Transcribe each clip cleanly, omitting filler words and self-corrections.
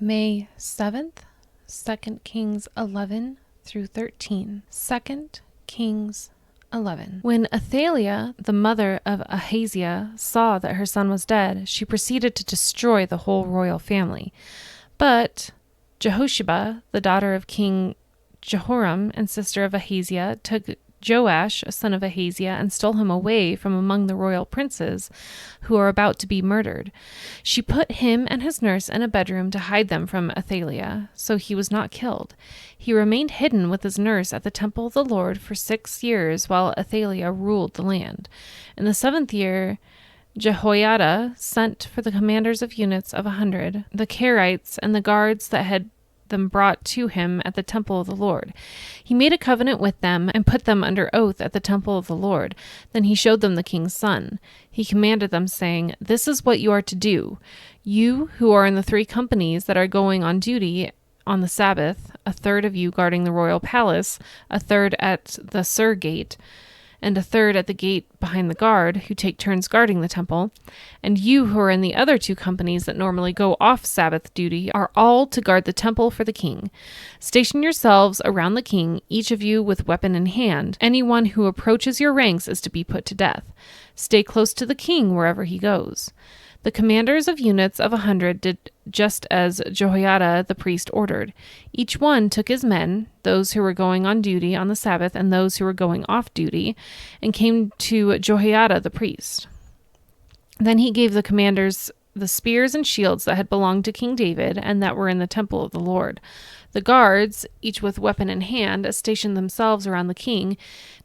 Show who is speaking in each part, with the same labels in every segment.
Speaker 1: May 7th, 2 Kings 11 through 13. 2 Kings 11. When Athaliah, the mother of Ahaziah, saw that her son was dead, she proceeded to destroy the whole royal family. But Jehosheba, the daughter of King Jehoram and sister of Ahaziah, took Joash, son of Ahaziah, and stole him away from among the royal princes who are about to be murdered. She put him and his nurse in a bedroom to hide them from Athaliah, so he was not killed. He remained hidden with his nurse at the temple of the Lord for 6 years while Athaliah ruled the land. In the 7th year, Jehoiada sent for the commanders of units of 100, the Kerites, and the guards that had them brought to him at the temple of the Lord. He made a covenant with them and put them under oath at the temple of the Lord. Then he showed them the king's son. He commanded them, saying, "This is what you are to do. You who are in the 3 companies that are going on duty on the Sabbath, a third of you guarding the royal palace, a third at the Sur gate, and a third at the gate behind the guard, who take turns guarding the temple, and you who are in the other 2 companies that normally go off Sabbath duty are all to guard the temple for the king. Station yourselves around the king, each of you with weapon in hand. Anyone who approaches your ranks is to be put to death. Stay close to the king wherever he goes." The commanders of units of 100 did just as Jehoiada the priest ordered. Each one took his men, those who were going on duty on the Sabbath and those who were going off duty, and came to Jehoiada the priest. Then he gave the commanders the spears and shields that had belonged to King David and that were in the temple of the Lord. The guards, each with weapon in hand, stationed themselves around the king,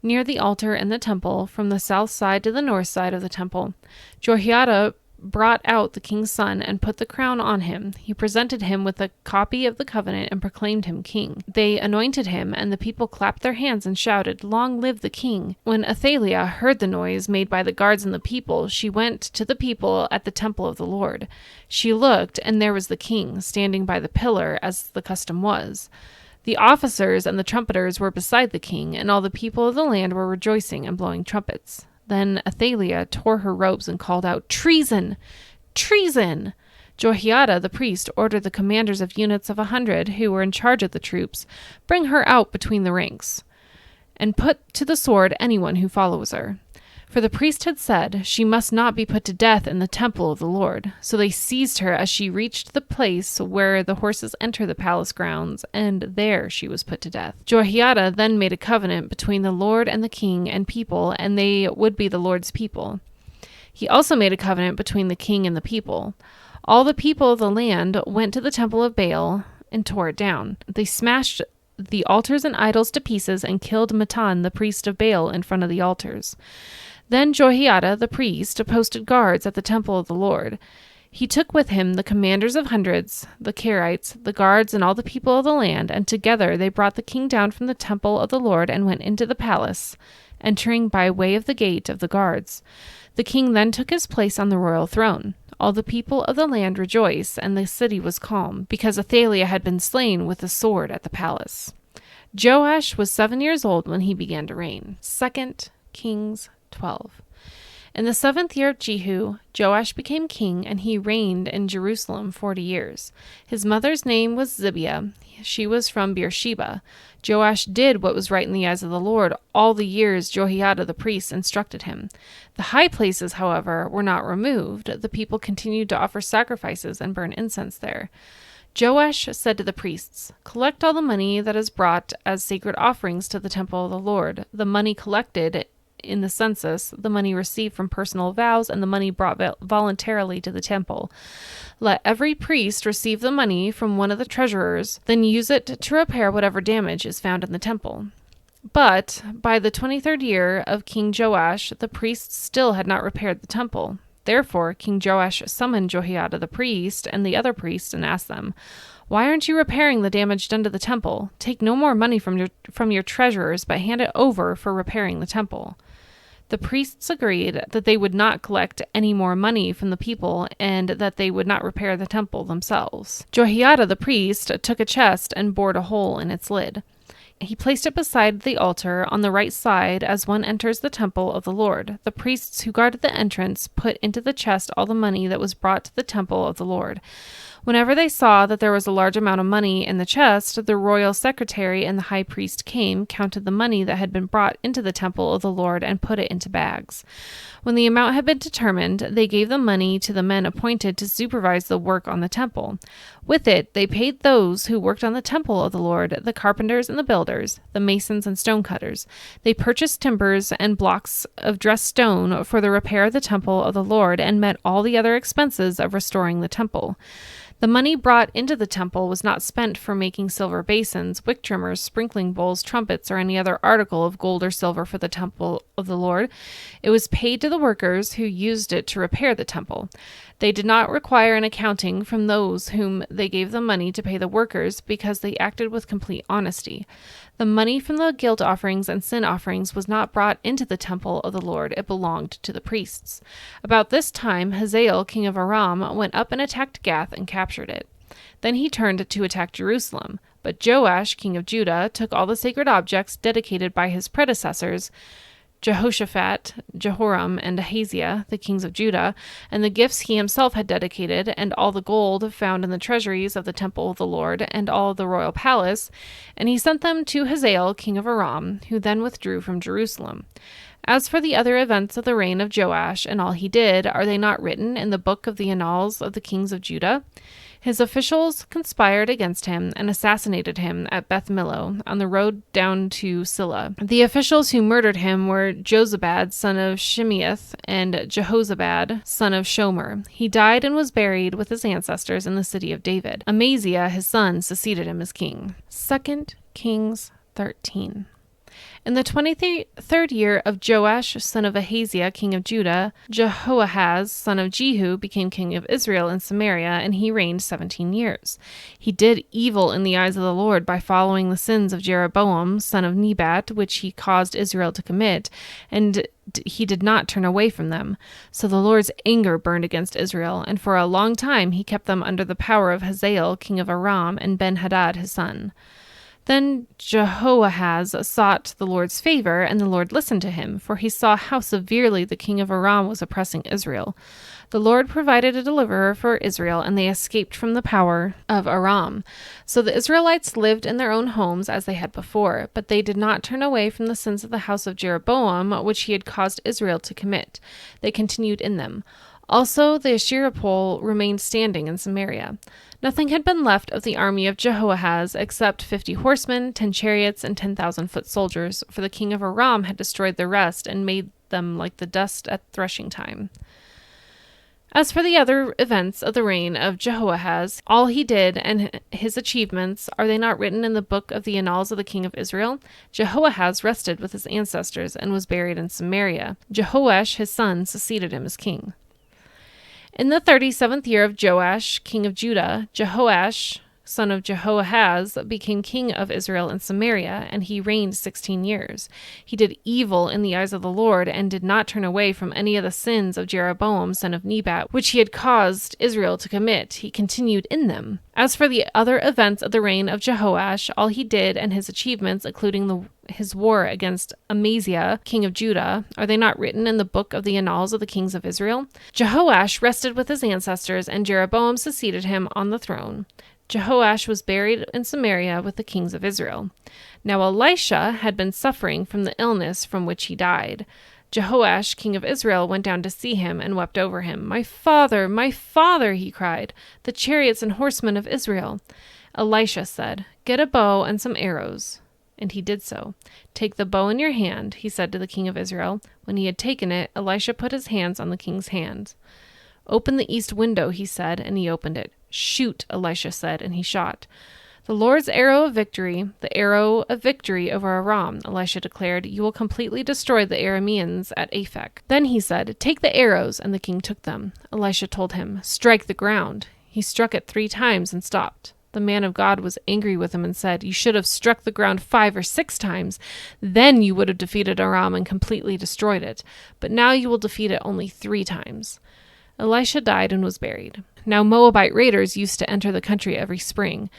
Speaker 1: near the altar in the temple, from the south side to the north side of the temple. Jehoiada brought out the king's son and put the crown on him. He presented him with a copy of the covenant and proclaimed him king. They anointed him, and the people clapped their hands and shouted, "Long live the king!" When Athaliah heard the noise made by the guards and the people, she went to the people at the temple of the Lord. She looked, and there was the king, standing by the pillar, as the custom was. The officers and the trumpeters were beside the king, and all the people of the land were rejoicing and blowing trumpets. Then Athaliah tore her robes and called out, "Treason! Treason!" Jehoiada the priest ordered the commanders of units of 100 who were in charge of the troops, "Bring her out between the ranks, and put to the sword anyone who follows her." For the priest had said, "She must not be put to death in the temple of the Lord." So they seized her as she reached the place where the horses enter the palace grounds, and there she was put to death. Jehoiada then made a covenant between the Lord and the king and people, and they would be the Lord's people. He also made a covenant between the king and the people. All the people of the land went to the temple of Baal and tore it down. They smashed the altars and idols to pieces and killed Mattan, the priest of Baal, in front of the altars. Then Jehoiada the priest posted guards at the temple of the Lord. He took with him the commanders of hundreds, the Kerites, the guards, and all the people of the land, and together they brought the king down from the temple of the Lord and went into the palace, entering by way of the gate of the guards. The king then took his place on the royal throne. All the people of the land rejoiced, and the city was calm, because Athaliah had been slain with the sword at the palace. Joash was 7 years old when he began to reign. 2 Kings 12. In the 7th year of Jehu, Joash became king, and he reigned in Jerusalem 40 years. His mother's name was Zibiah. She was from Beersheba. Joash did what was right in the eyes of the Lord all the years Jehoiada the priest instructed him. The high places, however, were not removed. The people continued to offer sacrifices and burn incense there. Joash said to the priests, "Collect all the money that is brought as sacred offerings to the temple of the Lord, the money collected in the census, the money received from personal vows, and the money brought voluntarily to the temple. Let every priest receive the money from one of the treasurers, then use it to repair whatever damage is found in the temple." But by the 23rd year of King Joash, the priests still had not repaired the temple. Therefore King Joash summoned Jehoiada the priest and the other priests and asked them, "Why aren't you repairing the damage done to the temple? Take no more money from your treasurers, but hand it over for repairing the temple." The priests agreed that they would not collect any more money from the people and that they would not repair the temple themselves. Jehoiada the priest took a chest and bored a hole in its lid. He placed it beside the altar on the right side as one enters the temple of the Lord. The priests who guarded the entrance put into the chest all the money that was brought to the temple of the Lord. Whenever they saw that there was a large amount of money in the chest, the royal secretary and the high priest came, counted the money that had been brought into the temple of the Lord, and put it into bags. When the amount had been determined, they gave the money to the men appointed to supervise the work on the temple. With it, they paid those who worked on the temple of the Lord, the carpenters and the builders, the masons and stonecutters. They purchased timbers and blocks of dressed stone for the repair of the temple of the Lord, and met all the other expenses of restoring the temple. The money brought into the temple was not spent for making silver basins, wick trimmers, sprinkling bowls, trumpets, or any other article of gold or silver for the temple of the Lord. It was paid to the workers who used it to repair the temple. They did not require an accounting from those whom they gave the money to pay the workers, because they acted with complete honesty. The money from the guilt offerings and sin offerings was not brought into the temple of the Lord. It belonged to the priests. About this time, Hazael, king of Aram, went up and attacked Gath and captured it. Then he turned to attack Jerusalem. But Joash, king of Judah, took all the sacred objects dedicated by his predecessors, Jehoshaphat, Jehoram, and Ahaziah, the kings of Judah, and the gifts he himself had dedicated, and all the gold found in the treasuries of the temple of the Lord, and all the royal palace, and he sent them to Hazael, king of Aram, who then withdrew from Jerusalem. As for the other events of the reign of Joash and all he did, are they not written in the book of the annals of the kings of Judah? His officials conspired against him and assassinated him at Beth Millo on the road down to Silla. The officials who murdered him were Jozabad, son of Shimeath, and Jehozabad, son of Shomer. He died and was buried with his ancestors in the city of David. Amaziah, his son, succeeded him as king. 2 Kings 13. In the 23rd year of Joash, son of Ahaziah, king of Judah, Jehoahaz, son of Jehu, became king of Israel in Samaria, and he reigned 17 years. He did evil in the eyes of the Lord by following the sins of Jeroboam, son of Nebat, which he caused Israel to commit, and he did not turn away from them. So the Lord's anger burned against Israel, and for a long time he kept them under the power of Hazael, king of Aram, and Ben-Hadad, his son. Then Jehoahaz sought the Lord's favor, and the Lord listened to him, for he saw how severely the king of Aram was oppressing Israel. The Lord provided a deliverer for Israel, and they escaped from the power of Aram. So the Israelites lived in their own homes as they had before, but they did not turn away from the sins of the house of Jeroboam, which he had caused Israel to commit. They continued in them. Also, the Asherah pole remained standing in Samaria. Nothing had been left of the army of Jehoahaz except 50 horsemen, 10 chariots, and 10,000 foot soldiers, for the king of Aram had destroyed the rest and made them like the dust at threshing time. As for the other events of the reign of Jehoahaz, all he did and his achievements, are they not written in the book of the annals of the king of Israel? Jehoahaz rested with his ancestors and was buried in Samaria. Jehoash, his son, succeeded him as king. In the 37th year of Joash, king of Judah, Jehoash, son of Jehoahaz, became king of Israel in Samaria, and he reigned 16 years. He did evil in the eyes of the Lord, and did not turn away from any of the sins of Jeroboam, son of Nebat, which he had caused Israel to commit. He continued in them. As for the other events of the reign of Jehoash, all he did and his achievements, including his war against Amaziah, king of Judah, are they not written in the book of the annals of the kings of Israel? Jehoash rested with his ancestors, and Jeroboam succeeded him on the throne. Jehoash was buried in Samaria with the kings of Israel. Now Elisha had been suffering from the illness from which he died. Jehoash, king of Israel, went down to see him and wept over him. My father, he cried, the chariots and horsemen of Israel. Elisha said, Get a bow and some arrows. And he did so. Take the bow in your hand, he said to the king of Israel. When he had taken it, Elisha put his hands on the king's hands. Open the east window, he said, and he opened it. Shoot, Elisha said, and he shot. The Lord's arrow of victory, the arrow of victory over Aram, Elisha declared. You will completely destroy the Arameans at Aphek. Then he said, Take the arrows, and the king took them. Elisha told him, Strike the ground. He struck it 3 times and stopped. The man of God was angry with him and said, You should have struck the ground 5 or 6 times. Then you would have defeated Aram and completely destroyed it. But now you will defeat it only 3 times. Elisha died and was buried. Now Moabite raiders used to enter the country every spring.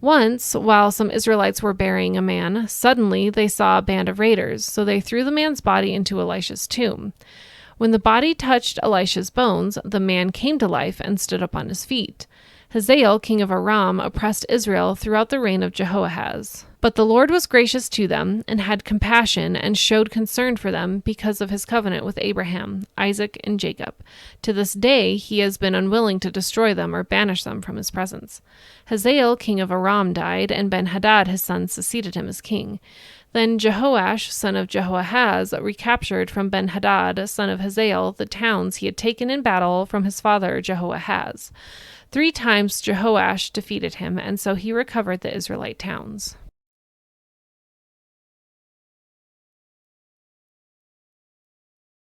Speaker 1: Once, while some Israelites were burying a man, suddenly they saw a band of raiders, so they threw the man's body into Elisha's tomb. When the body touched Elisha's bones, the man came to life and stood up on his feet. Hazael, king of Aram, oppressed Israel throughout the reign of Jehoahaz. But the Lord was gracious to them, and had compassion, and showed concern for them because of his covenant with Abraham, Isaac, and Jacob. To this day he has been unwilling to destroy them or banish them from his presence. Hazael, king of Aram, died, and Ben-Hadad his son succeeded him as king. Then Joash, son of Jehoahaz, recaptured from Ben-Hadad, son of Hazael, the towns he had taken in battle from his father Jehoahaz. 3 times Jehoash defeated him, and so he recovered the Israelite towns.